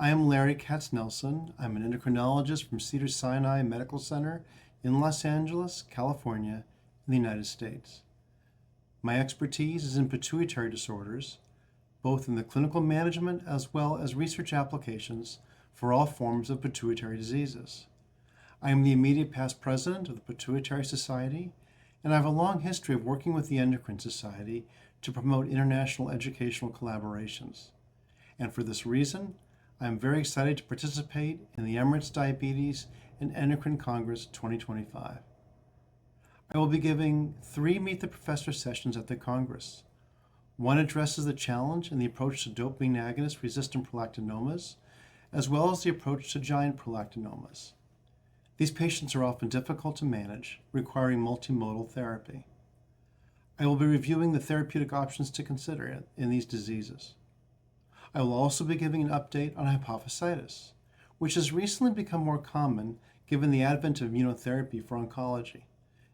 I am Larry Katznelson. I'm an endocrinologist from Cedars-Sinai Medical Center in Los Angeles, California, in the United States. My expertise is in pituitary disorders, both in the clinical management as well as research applications for all forms of pituitary diseases. I am the immediate past president of the Pituitary Society, and I have a long history of working with the Endocrine Society to promote international educational collaborations. And for this reason, I am very excited to participate in the Emirates Diabetes Endocrine Congress 2025. I will be giving 3 Meet the Professor sessions at the Congress. One addresses the challenge and the approach to dopamine agonist-resistant prolactinomas, as well as the approach to giant prolactinomas. These patients are often difficult to manage, requiring multimodal therapy. I will be reviewing the therapeutic options to consider in these diseases. I will also be giving an update on hypophysitis, which has recently become more common given the advent of immunotherapy for oncology,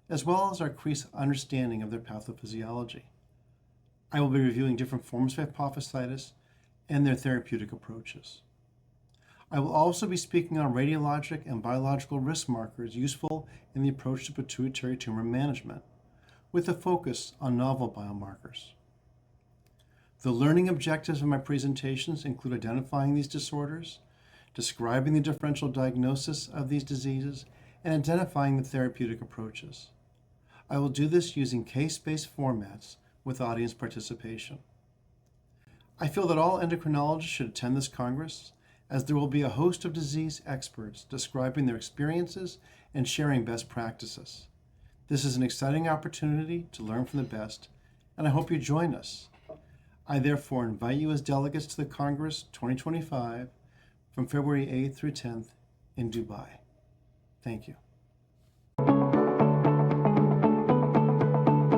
as well as our increased understanding of their pathophysiology. I will be reviewing different forms of hypophysitis and their therapeutic approaches. I will also be speaking on radiologic and biological risk markers useful in the approach to pituitary tumor management, with a focus on novel biomarkers. The learning objectives of my presentations include identifying these disorders, describing the differential diagnosis of these diseases, and identifying the therapeutic approaches. I will do this using case-based formats with audience participation. I feel that all endocrinologists should attend this Congress, as there will be a host of disease experts describing their experiences and sharing best practices. This is an exciting opportunity to learn from the best, and I hope you join us. I therefore invite you as delegates to the Congress 2025 from February 8th through 10th in Dubai. Thank you.